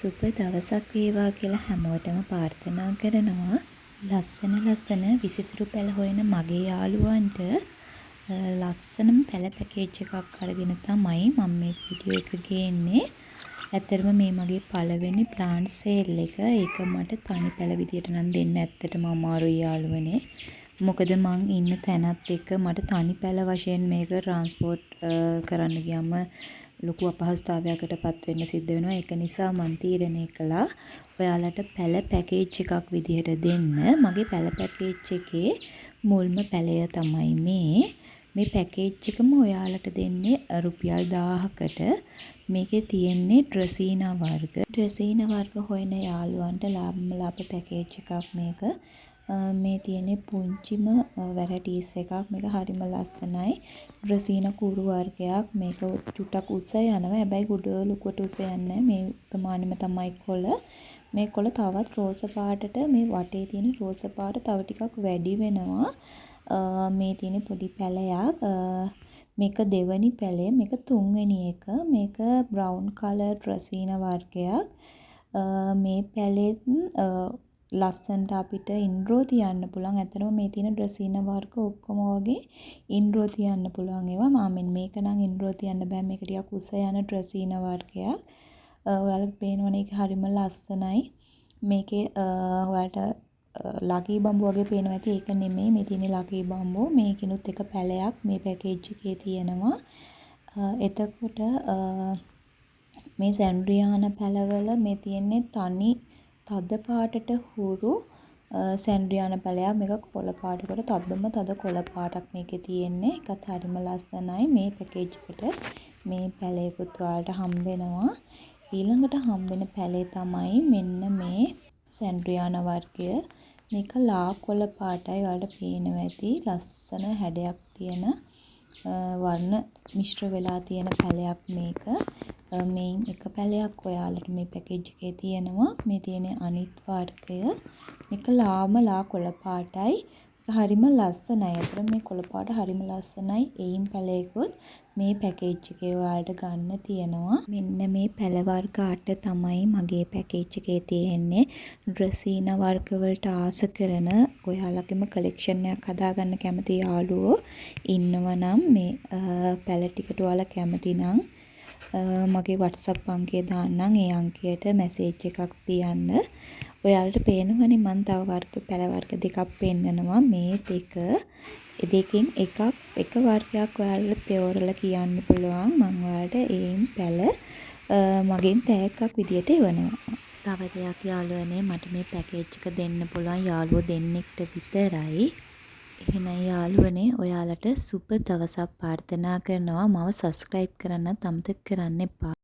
සුබ දවසක් වේවා කියලා හැමෝටම ප්‍රාර්ථනා කරනවා. ලස්සන විසිතුරු පැල හොයන මගේ යාළුවන්ට ලස්සනම පැල පැකේජ් එකක් අරගෙන තමයි මම මේ වීඩියෝ එක ගේන්නේ. ඇත්තටම මේ මගේ පළවෙනි ප්ලාන්ට් සේල් එක. ඒක මට තනි පැල විදියට නම් දෙන්න ඇත්තටම අමාරුයි යාළුවනේ. මොකද මං ඉන්න තැනත් එක්ක මට තනි පැල වශයෙන් මේක ට්‍රාන්ස්පෝර්ට් කරන්න ගියාම ලොකු අපහසුතාවයකට පත් වෙන්න සිද්ධ වෙනවා. ඒක නිසා මම තීරණය කළා ඔයාලට පැල පැකේජ් එකක් විදිහට දෙන්න. මගේ පැල පැකේජ් එකේ මුල්ම පැලය තමයි මේ පැකේජ් එකම ඔයාලට දෙන්නේ රුපියල් 1000කට. මේකේ තියෙන්නේ ඩ්‍රෙසීනා වර්ග. ඩ්‍රෙසීනා වර්ග හොයන යාළුවන්ට ලාභ පැකේජ් එකක් මේක. මේ තියෙන්නේ පුංචිම වැරයිටිස් එකක්. මේක හරිම ලස්සනයි. ඩ්‍රෙසීනා කුරු වර්ගයක්. මේක චුට්ටක් උස යනවා. හැබැයි ගොඩ ලොකුවට උස යන්නේ මේ ප්‍රමාණෙම තමයි කොළ. මේ කොළ තවත් රෝස පාටට මේ වටේ තියෙන රෝස පාට තව ටිකක් වැඩි වෙනවා. මේ තියෙන පොඩි පැලයක්. මේක දෙවනි පැලය. මේක තුන්වෙනි එක. මේක බ්‍රවුන් කලර් ඩ්‍රෙසීනා වර්ගයක්. මේ පැලෙත් ලස්සනට අපිට ඉන්රෝ තියන්න පුළුවන්. ඇත්තටම මේ තියෙන ඩ්‍රෙසීනා වර්ග ඔක්කොම වගේ ඉන්රෝ තියන්න පුළුවන් ඒවා. මේක නම් ඉන්රෝ තියන්න බෑ. මේක ටිකක් උස යන ඩ්‍රෙසීනා වර්ගයක්. ඔයාලට පේනවනේ ඒක හරිම ලස්සනයි. මේකේ ඔයාලට ලකී බම්බු වගේ පේනවා ඇති. ඒක නෙමෙයි. මේ තියෙන්නේ ලකී බම්බු. මේකිනුත් එක පැලයක් මේ පැකේජ් එකේ තියෙනවා. එතකොට මේ සැන්ඩ්‍රියානා පැලවල මේ තියෙන්නේ තනි තද පාටට හුරු සැන්ඩ්‍රියානා පැලයක්. මේක කොළ පාටකට තද කොළ පාටක් මේකේ තියෙන්නේ. ඒකත් හරිම ලස්සනයි. මේ පැකේජ් එකට මේ පැලයකුත් ඔයාලට හම්බ වෙනවා. ඊළඟට හම්බෙන පැලේ තමයි මෙන්න මේ සැන්ඩ්‍රියානා වර්ගය. මේක ලා කොළ පාටයි. ඔයාලට පේනවා ඇති. ලස්සන හැඩයක් තියෙන වර්ණ මිශ්‍ර වෙලා තියෙන පැලයක් මේක. මේන් එක පැලයක් ඔයාලට මේ පැකේජ් එකේ තියෙනවා. මේ තියෙන අනිත් වර්ගය. මේක ලා කොළ පාටයි. හරිම ලස්සනයි. අතන මේ කොළ පාට හරිම ලස්සනයි. එයින් පැලයකුත් මේ පැකේජ් එකේ ඔයාලට ගන්න තියෙනවා. මෙන්න මේ පැල වර්ග 8 තමයි මගේ පැකේජ් එකේ තියෙන්නේ. ඩ්‍රෙසීනා වර්ග වලට ආස කරන ඔයාලගේම කලෙක්ෂන් එකක් හදාගන්න කැමති යාළුවෝ ඉන්නවා නම් මේ පැල ටිකට ඔයාලා කැමති නම් මගේ WhatsApp අංකය දාන්නම්. ඒ අංකයට මැසේජ් එකක් තියන්න. ඔයාලට පේනවනේ මම තව පැල වර්ග දෙකක් පෙන්නනවා. මේ දෙකෙන් එක වර්ගයක් ඔයාලට තෝරලා කියන්න පුළුවන්. මම ඔයාලට ඒයින් පැල මගෙන් තෑග්ගක් විදියට එවනවා. තව දෙයක් යාළුවනේ මට මේ පැකේජ් එක දෙන්න පුළුවන් යාළුවෝ දෙන්නෙක්ට විතරයි. එහෙනම් යාළුවනේ ඔයාලට සුබ දවසක් ප්‍රාර්ථනා කරනවා. මම සබ්ස්ක්‍රයිබ් කරන්නත් අමතක කරන්න එපා.